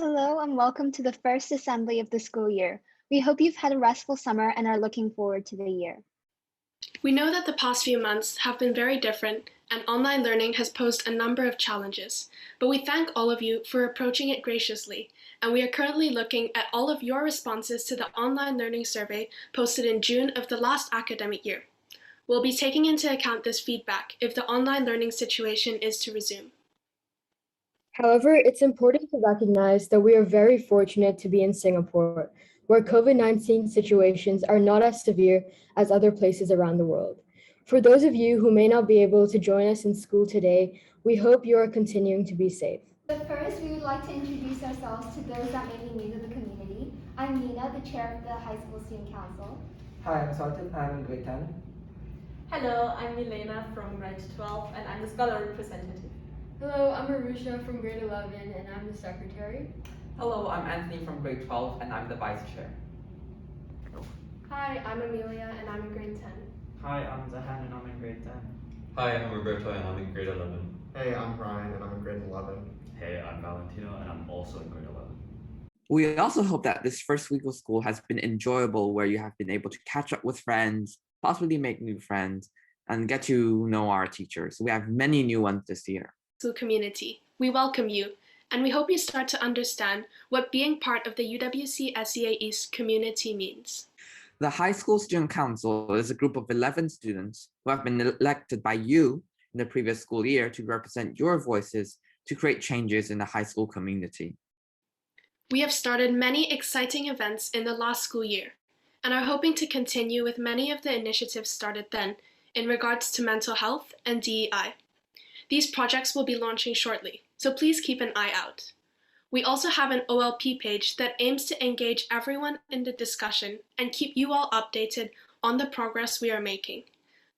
Hello and welcome to the first assembly of the school year. We hope you've had a restful summer and are looking forward to the year. We know that the past few months have been very different and online learning has posed a number of challenges, but we thank all of you for approaching it graciously, and we are currently looking at all of your responses to the online learning survey posted in June of the last academic year. We'll be taking into account this feedback if the online learning situation is to resume. However, it's important to recognize that we are very fortunate to be in Singapore, where COVID-19 situations are not as severe as other places around the world. For those of you who may not be able to join us in school today, we hope you are continuing to be safe. But first, we would like to introduce ourselves to those that may be new to the community. I'm Nina, the chair of the High School Student Council. Hi, I'm Sarthak. I'm in grade 10. Hello, I'm Milena from grade 12 and I'm the scholar representative. Hello, I'm Arusha from grade 11 and I'm the secretary. Hello, I'm Anthony from grade 12 and I'm the vice chair. Hi, I'm Amelia and I'm in grade 10. Hi, I'm Zehn and I'm in grade 10. Hi, I'm Roberto and I'm in grade 11. Hey, I'm Brian and I'm in grade 11. Hey, I'm Valentino and I'm also in grade 11. We also hope that this first week of school has been enjoyable, where you have been able to catch up with friends, possibly make new friends, and get to know our teachers. We have many new ones this year. Community, we welcome you, and we hope you start to understand what being part of the UWC SEA East community means. The High School Student Council is a group of 11 students who have been elected by you in the previous school year to represent your voices to create changes in the high school community. We have started many exciting events in the last school year and are hoping to continue with many of the initiatives started then in regards to mental health and DEI. These projects will be launching shortly, so please keep an eye out. We also have an OLP page that aims to engage everyone in the discussion and keep you all updated on the progress we are making.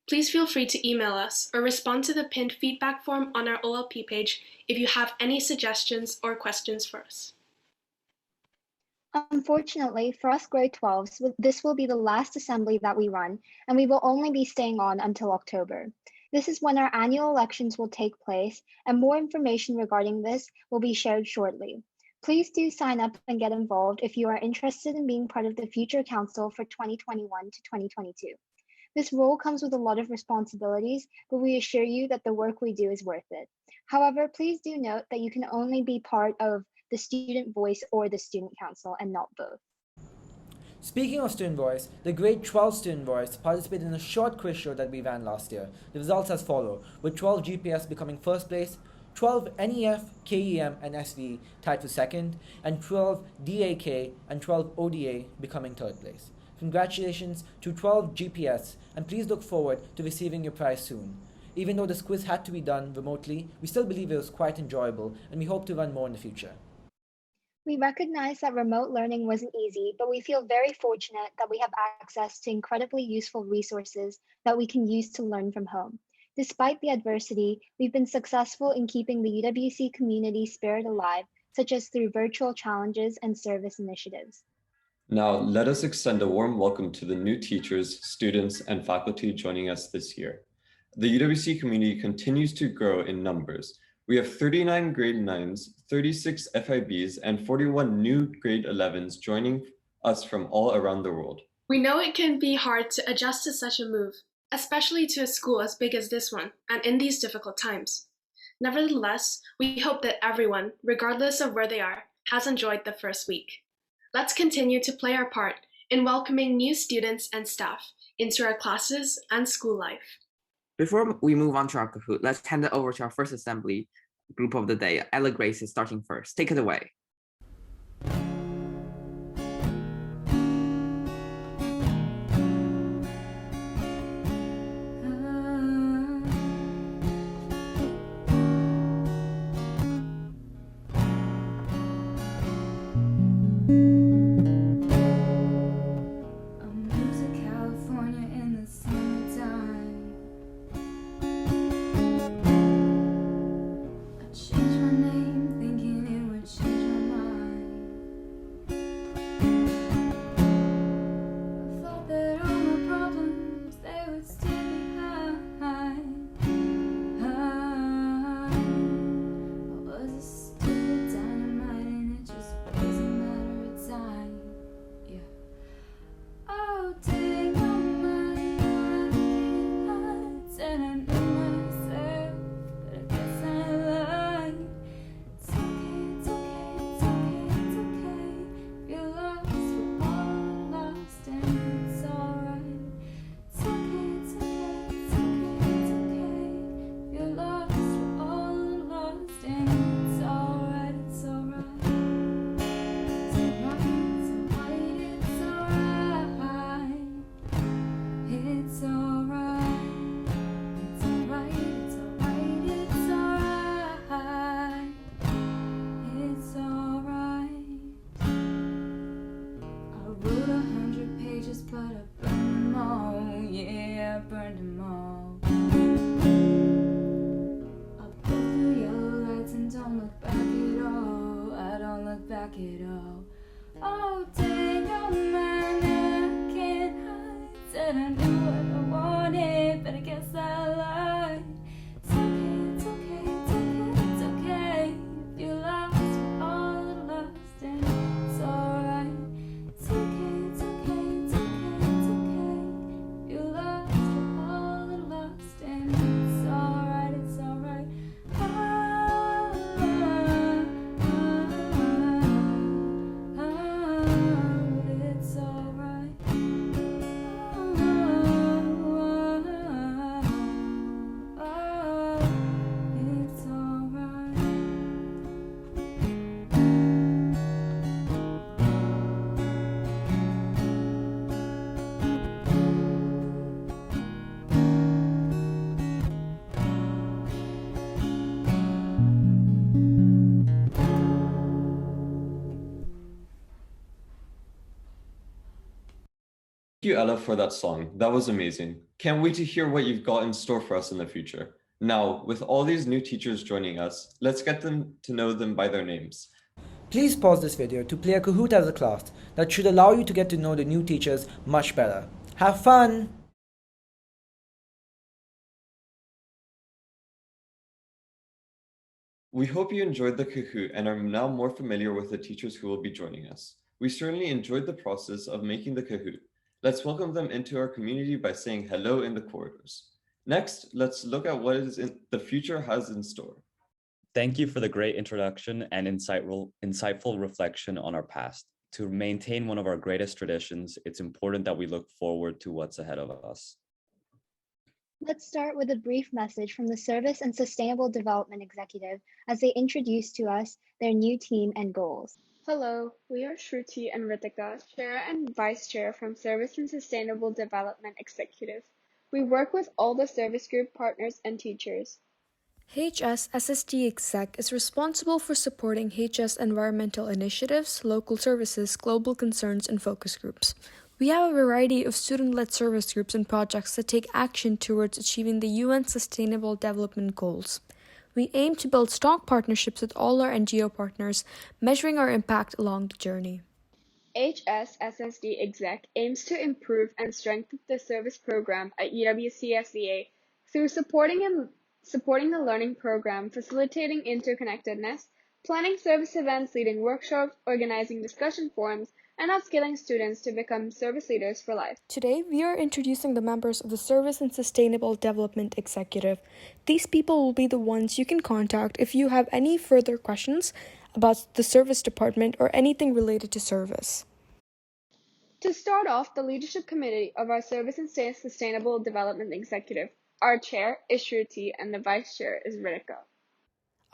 Please feel free to email us or respond to the pinned feedback form on our OLP page if you have any suggestions or questions for us. Unfortunately, for us grade 12s, this will be the last assembly that we run, and we will only be staying on until October. This is when our annual elections will take place, and more information regarding this will be shared shortly. Please do sign up and get involved if you are interested in being part of the future council for 2021 to 2022. This role comes with a lot of responsibilities, but we assure you that the work we do is worth it. However, please do note that you can only be part of the student voice or the student council and not both. Speaking of student voice, the grade 12 student voice participated in a short quiz show that we ran last year. The results as follow, with 12 GPS becoming first place, 12 NEF, KEM, and SVE tied for second, and 12 DAK and 12 ODA becoming third place. Congratulations to 12 GPS, and please look forward to receiving your prize soon. Even though this quiz had to be done remotely, we still believe it was quite enjoyable, and we hope to run more in the future. We recognize that remote learning wasn't easy, but we feel very fortunate that we have access to incredibly useful resources that we can use to learn from home. Despite the adversity, we've been successful in keeping the UWC community spirit alive, such as through virtual challenges and service initiatives. Now, let us extend a warm welcome to the new teachers, students, and faculty joining us this year. The UWC community continues to grow in numbers. We have 39 grade 9s, 36 FIBs, and 41 new grade 11s joining us from all around the world. We know it can be hard to adjust to such a move, especially to a school as big as this one, and in these difficult times. Nevertheless, we hope that everyone, regardless of where they are, has enjoyed the first week. Let's continue to play our part in welcoming new students and staff into our classes and school life. Before we move on to our Kahoot, let's hand it over to our first assembly group of the day. Ella Grace is starting first. Take it away. Just back it up. Oh, dang, oh man, I can't hide. Said I knew what I wanted, but I guess I lied. It's okay, it's okay, it's okay, it's okay. If you lost, we're all lost, and it's alright. It's okay, it's okay, it's okay, it's okay. If you lost, we're all lost, and it's alright, it's alright. It's alright. It's alright. Thank you, Ella, for that song. That was amazing. Can't wait to hear what you've got in store for us in the future. Now, with all these new teachers joining us, let's get them to know them by their names. Please pause this video to play a Kahoot as a class that should allow you to get to know the new teachers much better. Have fun! We hope you enjoyed the Kahoot and are now more familiar with the teachers who will be joining us. We certainly enjoyed the process of making the Kahoot. Let's welcome them into our community by saying hello in the corridors. Next, let's look at what the future has in store. Thank you for the great introduction and insightful reflection on our past. To maintain one of our greatest traditions, it's important that we look forward to what's ahead of us. Let's start with a brief message from the Service and Sustainable Development Executive as they introduce to us their new team and goals. Hello, we are Shruti and Ritika, Chair and Vice Chair from Service and Sustainable Development Executive. We work with all the service group partners and teachers. HS SSD Exec is responsible for supporting HS environmental initiatives, local services, global concerns, and focus groups. We have a variety of student-led service groups and projects that take action towards achieving the UN Sustainable Development Goals. We aim to build strong partnerships with all our NGO partners, measuring our impact along the journey. HS SSD Exec aims to improve and strengthen the service program at UWCSDA through supporting the learning program, facilitating interconnectedness, planning service events, leading workshops, organizing discussion forums, and upskilling students to become service leaders for life. Today, we are introducing the members of the Service and Sustainable Development Executive. These people will be the ones you can contact if you have any further questions about the service department or anything related to service. To start off, the leadership committee of our Service and Sustainable Development Executive. Our chair is Shruti and the vice chair is Ritika.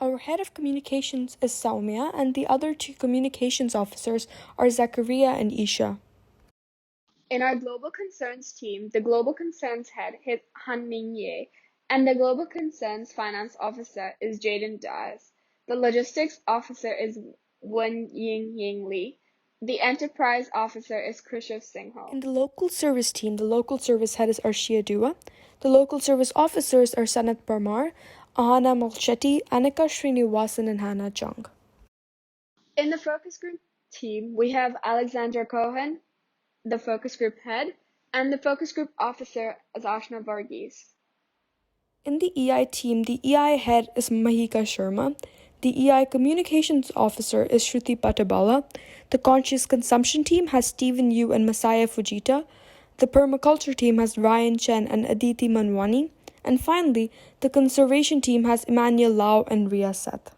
Our head of communications is Saumya, and the other two communications officers are Zachariah and Isha. In our Global Concerns team, the Global Concerns head is Han Ming Ye, and the Global Concerns finance officer is Jaden Dias. The logistics officer is Wen Ying Lee. The enterprise officer is Krishav Singhal. In the local service team, the local service head is Arshia Dua. The local service officers are Sanat Parmar, Ahana Malchetti, Anika Srinivasan, and Hannah Chung. In the focus group team, we have Alexandra Cohen, the focus group head, and the focus group officer is Ashna Varghese. In the EI team, the EI head is Mahika Sharma. The EI communications officer is Shruti Patabala. The conscious consumption team has Stephen Yu and Masaya Fujita. The permaculture team has Ryan Chen and Aditi Manwani. And finally, the conservation team has Emmanuel Lau and Ria Seth.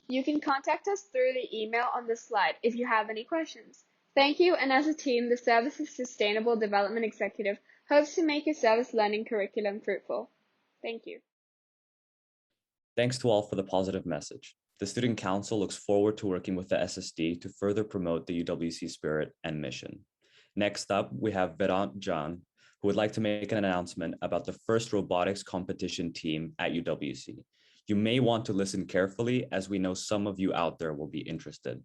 You can contact us through the email on this slide if you have any questions. Thank you, and as a team, the Service of Sustainable Development Executive hopes to make your service learning curriculum fruitful. Thank you. Thanks to all for the positive message. The Student Council looks forward to working with the SSD to further promote the UWC spirit and mission. Next up, we have Vedant Jan, who would like to make an announcement about the first robotics competition team at UWC. You may want to listen carefully, as we know some of you out there will be interested.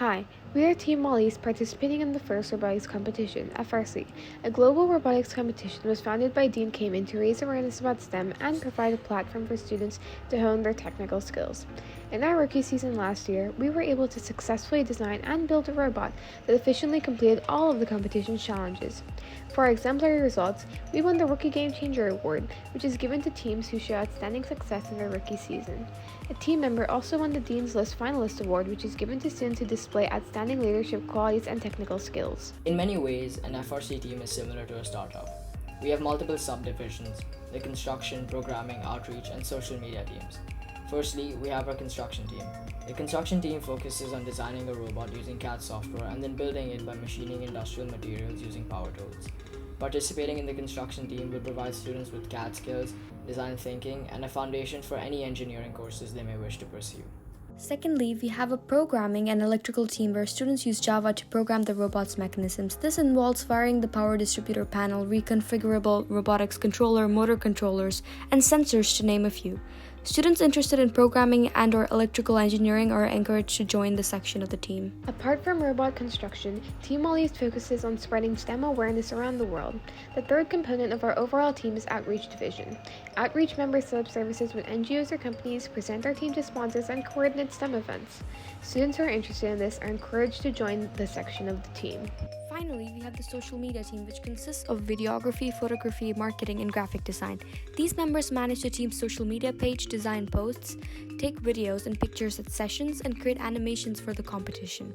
Hi, we are Team Molly's participating in the first robotics competition, FRC. A global robotics competition was founded by Dean Kamen to raise awareness about STEM and provide a platform for students to hone their technical skills. In our rookie season last year, we were able to successfully design and build a robot that efficiently completed all of the competition's challenges. For our exemplary results, we won the Rookie Game Changer Award, which is given to teams who show outstanding success in their rookie season. A team member also won the Dean's List Finalist Award, which is given to students who display outstanding leadership qualities and technical skills. In many ways, an FRC team is similar to a startup. We have multiple subdivisions: the construction, programming, outreach, and social media teams. Firstly, we have our construction team. The construction team focuses on designing a robot using CAD software and then building it by machining industrial materials using power tools. Participating in the construction team will provide students with CAD skills, design thinking, and a foundation for any engineering courses they may wish to pursue. Secondly, we have a programming and electrical team where students use Java to program the robot's mechanisms. This involves wiring the power distributor panel, reconfigurable robotics controller, motor controllers, and sensors, to name a few. Students interested in programming and/or electrical engineering are encouraged to join this section of the team. Apart from robot construction, Team Molly's focuses on spreading STEM awareness around the world. The third component of our overall team is Outreach Division. Outreach members set up services with NGOs or companies, present our team to sponsors, and coordinate STEM events. Students who are interested in this are encouraged to join this section of the team. Finally, we have the social media team, which consists of videography, photography, marketing, and graphic design. These members manage the team's social media page, design posts, take videos and pictures at sessions, and create animations for the competition.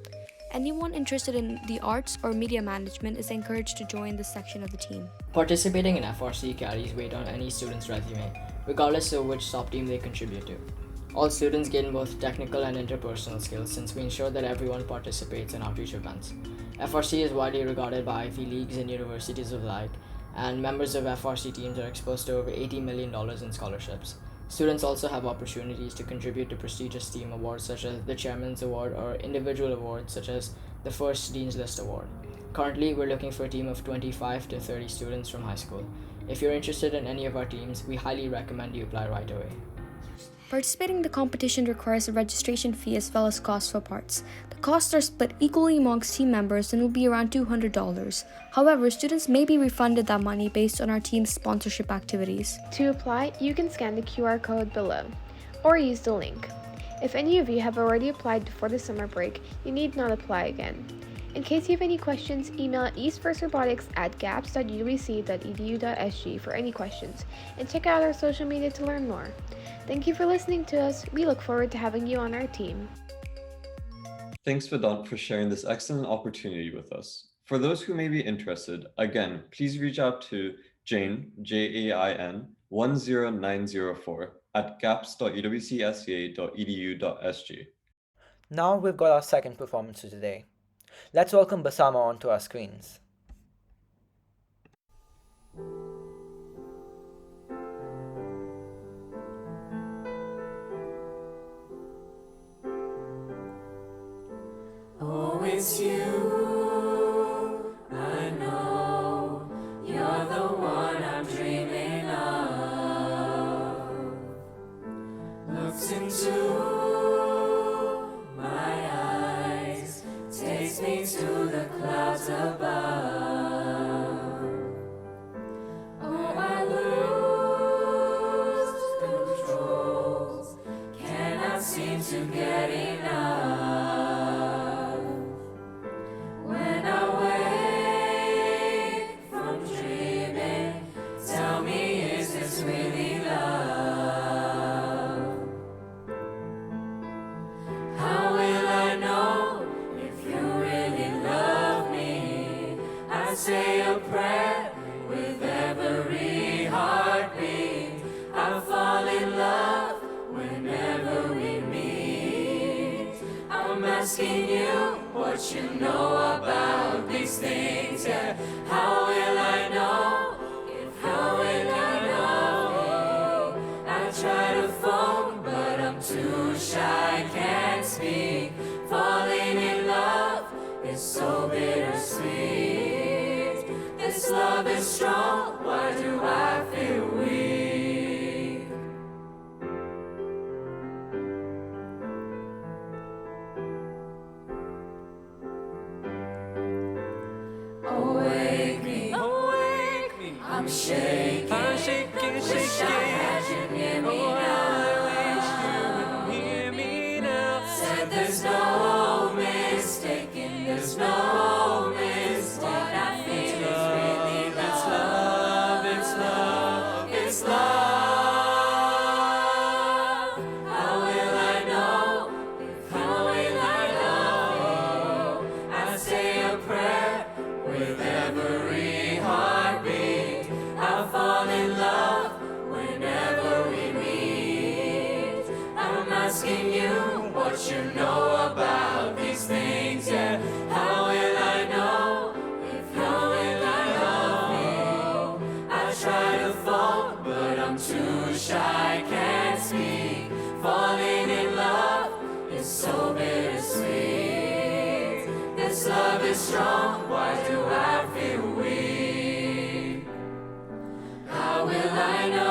Anyone interested in the arts or media management is encouraged to join this section of the team. Participating in FRC carries weight on any student's resume, regardless of which sub-team they contribute to. All students gain both technical and interpersonal skills since we ensure that everyone participates in outreach events. FRC is widely regarded by Ivy Leagues and universities alike, and members of FRC teams are exposed to over $80 million in scholarships. Students also have opportunities to contribute to prestigious team awards such as the Chairman's Award or individual awards such as the First Dean's List Award. Currently, we're looking for a team of 25 to 30 students from high school. If you're interested in any of our teams, we highly recommend you apply right away. Participating in the competition requires a registration fee as well as costs for parts. The costs are split equally amongst team members and will be around $200. However, students may be refunded that money based on our team's sponsorship activities. To apply, you can scan the QR code below or use the link. If any of you have already applied before the summer break, you need not apply again. In case you have any questions, email eastfirstrobotics@gaps.uwc.edu.sg for any questions, and check out our social media to learn more. Thank you for listening to us. We look forward to having you on our team. Thanks, Vedant, for sharing this excellent opportunity with us. For those who may be interested, again, please reach out to Jain, Jain, 10904 at gaps.uwcsca.edu.sg. Now we've got our second performance for today. Let's welcome Basama onto our screens. Oh, it's you, I know, you're the one I'm dreaming of. Looks into my eyes, takes me to the clouds above. Oh, I lose control, cannot seem to get enough. When I wake from dreaming, tell me, is this really love? How will I know if you really love me? I say a prayer with every heartbeat. I fall in love whenever we meet. I'm asking you what you know about these things, yeah. How will I know if you really love me? I try to phone, but I'm too shy, can't speak. Falling in love is so bittersweet. This love is strong, why do I feel weak? I'm shaking. Wish I had you near me now. Hear me now. Said there's no mistaking, there's no mistake. What I feel is really love. It's love, it's love. How will I know? How will I know? I say a prayer with every heartbeat. I fall in love whenever we meet. I'm asking you what you know about these things, yeah. How will I know? How will I know? I try to fall, but I'm too shy, can't speak. Falling in love is so bittersweet. This love is strong, why do I feel weak? How will I know?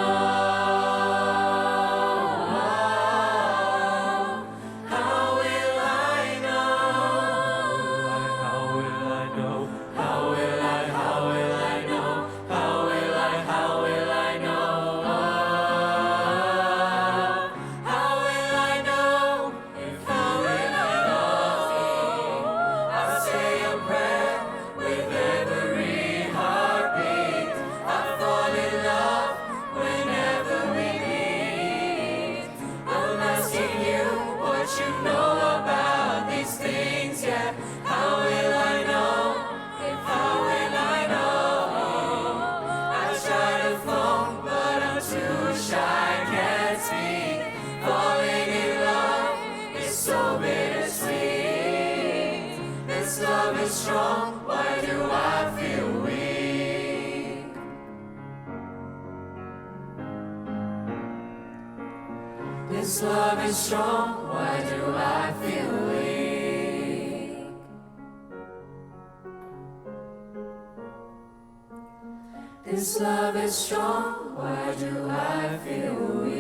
How will I know? How will I know? How will I know? How will I know? How will I know? How will I know? How will I know? I say a prayer with every heartbeat. I fall in love whenever we meet. I'm asking you what you know about these things, yeah. How will I know? How will I know? I try to fall, but I'm too shy, can't speak. Falling in love is so bittersweet. This love is strong, why do I feel weak? This love is strong, why do I feel weak? This love is strong, why do I feel weak?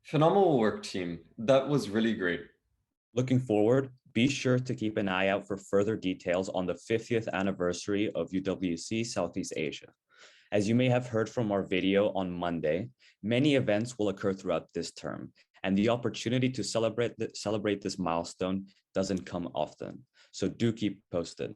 Phenomenal work, team. That was really great. Looking forward, be sure to keep an eye out for further details on the 50th anniversary of UWC Southeast Asia. As you may have heard from our video on Monday, many events will occur throughout this term, and the opportunity to celebrate this milestone doesn't come often. So do keep posted.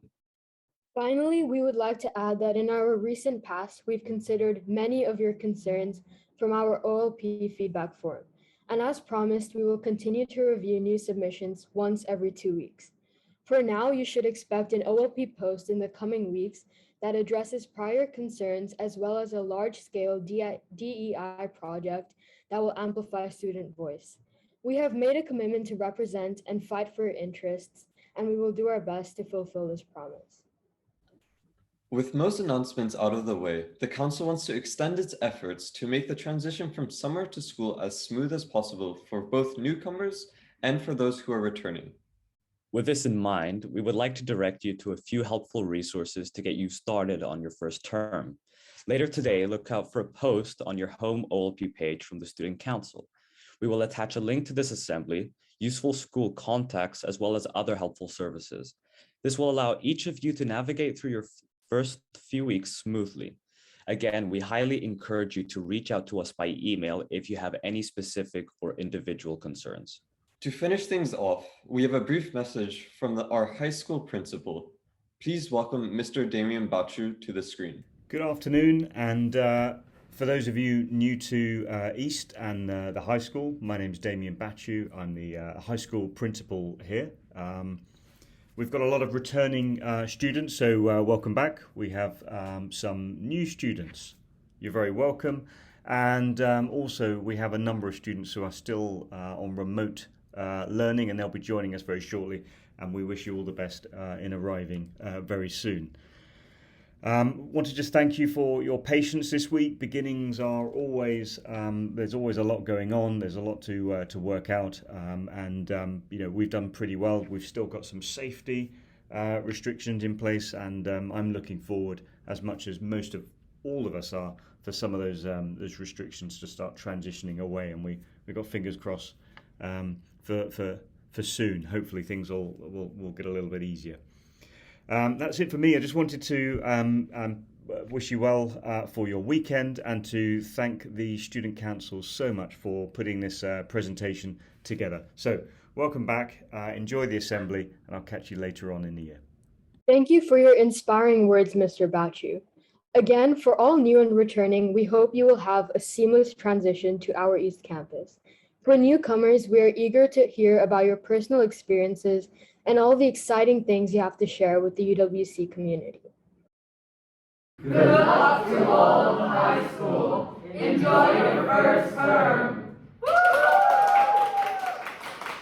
Finally, we would like to add that in our recent past, we've considered many of your concerns from our OLP feedback form. And as promised, we will continue to review new submissions once every 2 weeks. For now, you should expect an OLP post in the coming weeks that addresses prior concerns as well as a large-scale DEI project that will amplify student voice. We have made a commitment to represent and fight for your interests, and we will do our best to fulfill this promise. With most announcements out of the way, the Council wants to extend its efforts to make the transition from summer to school as smooth as possible for both newcomers and for those who are returning. With this in mind, we would like to direct you to a few helpful resources to get you started on your first term. Later today, look out for a post on your home OLP page from the Student Council. We will attach a link to this assembly, useful school contacts, as well as other helpful services. This will allow each of you to navigate through your first few weeks smoothly. Again, we highly encourage you to reach out to us by email if you have any specific or individual concerns. To finish things off, we have a brief message from our high school principal. Please welcome Mr. Damien Bachu to the screen. Good afternoon, and for those of you new to East and the high school, my name is Damien Bachu. I'm the high school principal here. We've got a lot of returning students, so welcome back. We have some new students. You're very welcome. And also we have a number of students who are still on remote learning, and they'll be joining us very shortly. And we wish you all the best in arriving very soon. Want to just thank you for your patience this week. Beginnings are always, there's always a lot going on. There's a lot to work out, and you know, we've done pretty well. We've still got some safety restrictions in place, and I'm looking forward, as much as most of all of us are, for some of those restrictions to start transitioning away. And we've got fingers crossed for for soon. Hopefully things will get a little bit easier. That's it for me. I just wanted to wish you well for your weekend and to thank the Student Council so much for putting this presentation together. So welcome back, enjoy the assembly, and I'll catch you later on in the year. Thank you for your inspiring words, Mr. Bachu. Again, for all new and returning, we hope you will have a seamless transition to our East Campus. For newcomers, we are eager to hear about your personal experiences and all the exciting things you have to share with the UWC community. Good luck to all in high school. Enjoy your first term.